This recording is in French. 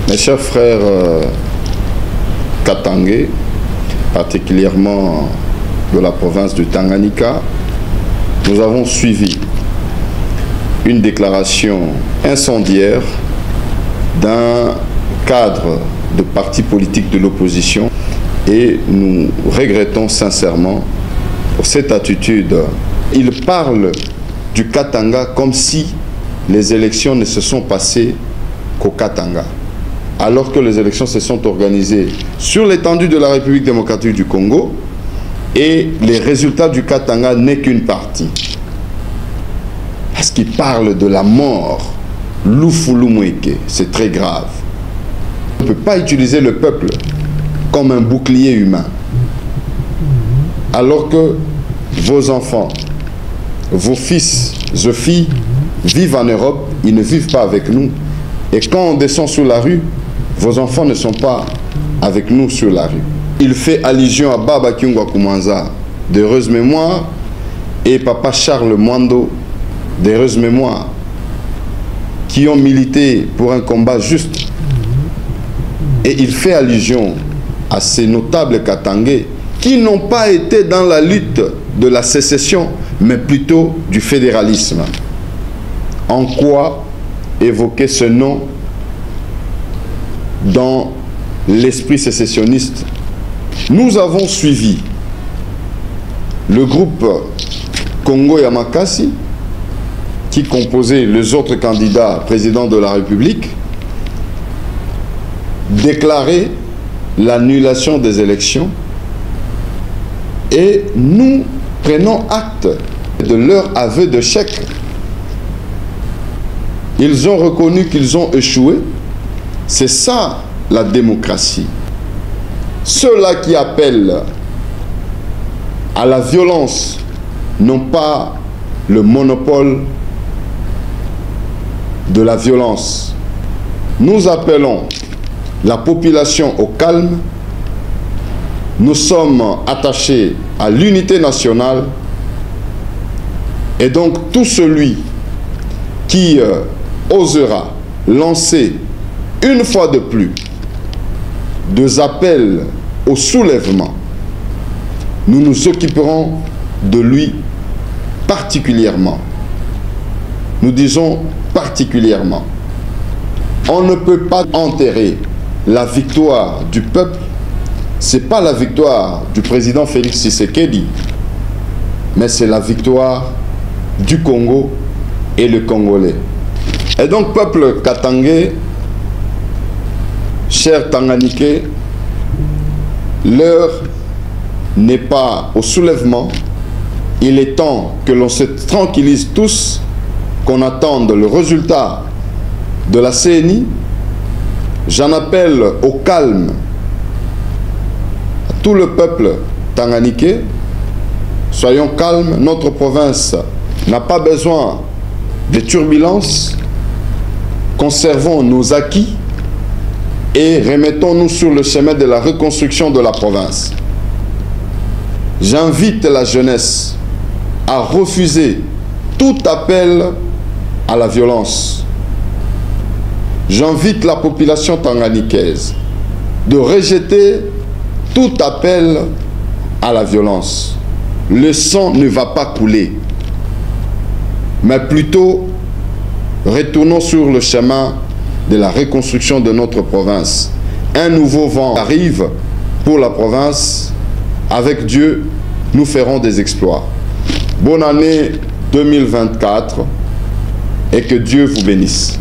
Mes chers frères katangais, particulièrement de la province du Tanganyika, nous avons suivi une déclaration incendiaire d'un cadre de parti politique de l'opposition et nous regrettons sincèrement pour cette attitude. Il parle du Katanga comme si les élections ne se sont passées qu'au Katanga, alors que les élections se sont organisées sur l'étendue de la République démocratique du Congo et les résultats du Katanga n'est qu'une partie. Parce qu'il parle de la mort, Lufulumweke, c'est très grave. On ne peut pas utiliser le peuple comme un bouclier humain. Alors que vos enfants, vos fils et filles vivent en Europe, ils ne vivent pas avec nous. Et quand on descend sur la rue, vos enfants ne sont pas avec nous sur la rue. Il fait allusion à Baba Kyungwa Kumanza, d'heureuse mémoire, et Papa Charles Mwando, d'heureuse mémoire, qui ont milité pour un combat juste. Et il fait allusion à ces notables katangais qui n'ont pas été dans la lutte de la sécession, mais plutôt du fédéralisme. En quoi évoquer ce nom dans l'esprit sécessionniste? Nous avons suivi le groupe Congo Yamakasi qui composait les autres candidats présidents de la République déclarer l'annulation des élections et nous prenons acte de leur aveu d'échec. Ils ont reconnu qu'ils ont échoué. C'est ça la démocratie. Ceux-là qui appellent à la violence n'ont pas le monopole de la violence. Nous appelons la population au calme. Nous sommes attachés à l'unité nationale et donc tout celui qui osera lancer une fois de plus des appels au soulèvement, nous nous occuperons de lui particulièrement. Nous disons particulièrement. On ne peut pas enterrer la victoire du peuple. Ce n'est pas la victoire du président Félix Tshisekedi, mais c'est la victoire du Congo et le Congolais. Et donc, peuple katangais, chers Tanganiquais, l'heure n'est pas au soulèvement. Il est temps que l'on se tranquillise tous, qu'on attende le résultat de la CENI. J'en appelle au calme à tout le peuple tanganiquais. Soyons calmes, notre province n'a pas besoin de turbulences. Conservons nos acquis et remettons-nous sur le chemin de la reconstruction de la province. J'invite la jeunesse à refuser tout appel à la violence. J'invite la population tanganicaise de rejeter tout appel à la violence. Le sang ne va pas couler, mais plutôt retournons sur le chemin de la reconstruction de notre province. Un nouveau vent arrive pour la province. Avec Dieu, nous ferons des exploits. Bonne année 2024 et que Dieu vous bénisse.